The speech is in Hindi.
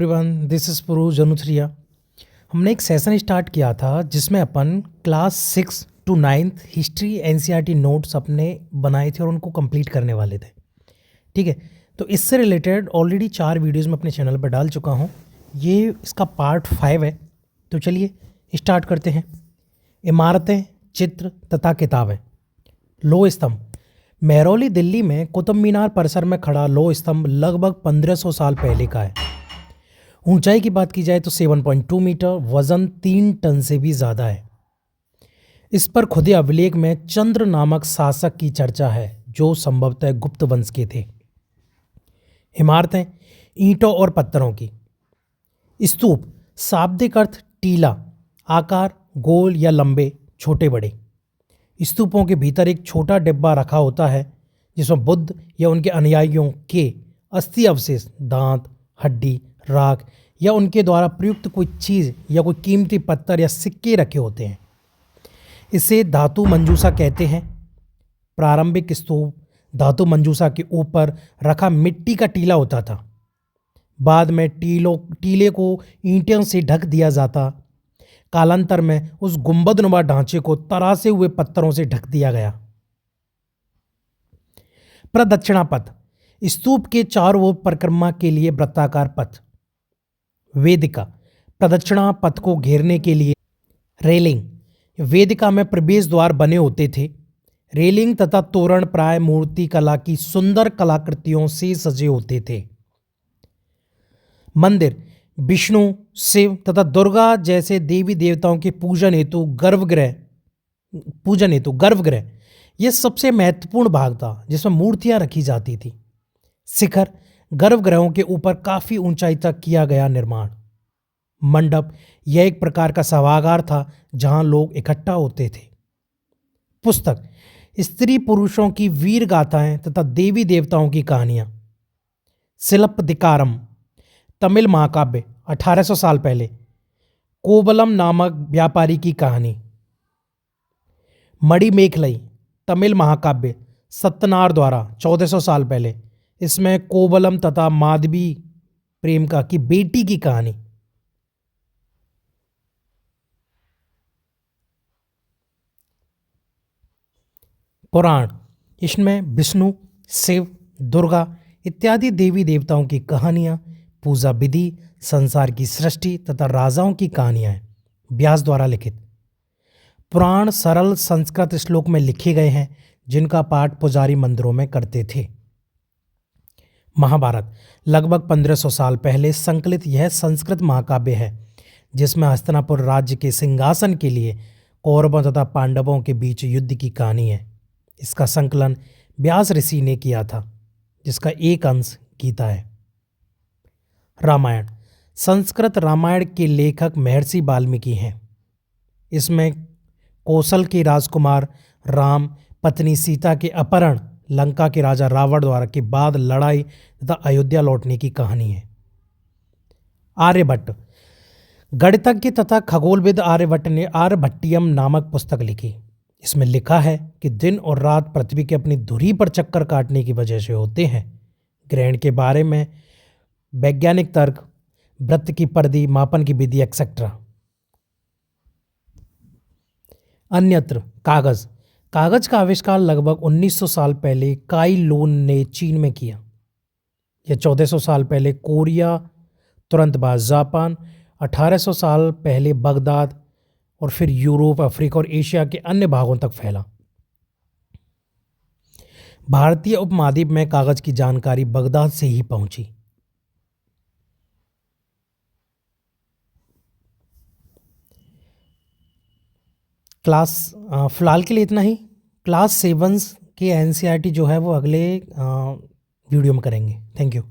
एवरीवन, दिस इज़ पुरू जनुथरिया। हमने एक सेशन स्टार्ट किया था जिसमें अपन class 6 to 9th history NCERT notes अपने बनाए थे और उनको कंप्लीट करने वाले थे। ठीक है, तो इससे रिलेटेड ऑलरेडी 4 वीडियोस मैं अपने चैनल पर डाल चुका हूँ। ये इसका पार्ट 5 है। तो चलिए स्टार्ट करते हैं। इमारतें, चित्र तथा किताबें। लोह स्तंभ। महरौली दिल्ली में कुतुब मीनार परिसर में खड़ा लोह स्तंभ लगभग 1500 साल पहले का है। ऊंचाई की बात की जाए तो 7.2 मीटर, वजन 3 टन से भी ज़्यादा है। इस पर खुदे अभिलेख में चंद्र नामक शासक की चर्चा है जो संभवतः गुप्त वंश के थे। इमारतें ईंटों और पत्थरों की। स्तूप शाब्दिक अर्थ टीला, आकार गोल या लंबे, छोटे बड़े। स्तूपों के भीतर एक छोटा डिब्बा रखा होता है जिसमें बुद्ध या उनके अनुयायियों के अस्थि अवशेष, दांत, हड्डी, राख या उनके द्वारा प्रयुक्त कोई चीज़ या कोई कीमती पत्थर या सिक्के रखे होते हैं। इसे धातु मंजूषा कहते हैं। प्रारंभिक स्तूप धातु मंजूषा के ऊपर रखा मिट्टी का टीला होता था। बाद में टीले को ईंटों से ढक दिया जाता। कालांतर में उस गुंबदनुमा ढांचे को तरासे हुए पत्थरों से ढक दिया गया। प्रदक्षिणा पथ स्तूप के चारों ओर परिक्रमा के लिए वृत्ताकार पथ। वेदिका प्रदक्षिणा पथ को घेरने के लिए रेलिंग। वेदिका में प्रवेश द्वार बने होते थे। रेलिंग तथा तोरण प्राय मूर्ति कला की सुंदर कलाकृतियों से सजे होते थे। मंदिर विष्णु, शिव तथा दुर्गा जैसे देवी देवताओं के पूजन हेतु गर्भगृह यह सबसे महत्वपूर्ण भाग था जिसमें मूर्तियां रखी जाती थी। शिखर गर्भगृहों के ऊपर काफी ऊंचाई तक किया गया निर्माण। मंडप यह एक प्रकार का सभागार था जहां लोग इकट्ठा होते थे। पुस्तक स्त्री पुरुषों की वीर गाथाएं तथा देवी देवताओं की कहानियां। शिल्पदिकारम तमिल महाकाव्य 1800 साल पहले। कोवलम नामक व्यापारी की कहानी। मणिमेखलई तमिल महाकाव्य सत्तनार द्वारा 1400 साल पहले। इसमें कोवलम तथा माधवी प्रेमका की बेटी की कहानी। पुराण इसमें विष्णु, शिव, दुर्गा इत्यादि देवी देवताओं की कहानियां, पूजा विधि, संसार की सृष्टि तथा राजाओं की कहानियां हैं। व्यास द्वारा लिखित पुराण सरल संस्कृत श्लोक में लिखे गए हैं जिनका पाठ पुजारी मंदिरों में करते थे। महाभारत लगभग 1500 साल पहले संकलित यह संस्कृत महाकाव्य है जिसमें हस्तिनापुर राज्य के सिंहासन के लिए कौरवों तथा पांडवों के बीच युद्ध की कहानी है। इसका संकलन व्यास ऋषि ने किया था जिसका एक अंश गीता है। रामायण संस्कृत रामायण के लेखक महर्षि वाल्मीकि हैं। इसमें कौशल के राजकुमार राम पत्नी सीता के अपहरण, लंका के राजा रावण द्वारा के बाद लड़ाई तथा अयोध्या लौटने की कहानी है। आर्यभट्ट गणितज्ञ तथा खगोलविद आर्यभट्ट ने आर्यभट्टियम नामक पुस्तक लिखी। इसमें लिखा है कि दिन और रात पृथ्वी के अपनी धुरी पर चक्कर काटने की वजह से होते हैं। ग्रहण के बारे में वैज्ञानिक तर्क, वृत्त की परिधि, मापन की विधि एक्सेट्रा। अन्यत्र कागज का आविष्कार लगभग 1900 साल पहले काई लून ने चीन में किया। यह 1400 साल पहले कोरिया, तुरंत बाद जापान, 1800 साल पहले बगदाद और फिर यूरोप, अफ्रीका और एशिया के अन्य भागों तक फैला। भारतीय उपमहाद्वीप में कागज की जानकारी बगदाद से ही पहुंची। फिलहाल के लिए इतना ही। क्लास 7 के एनसीईआरटी जो है वो अगले वीडियो में करेंगे। Thank you.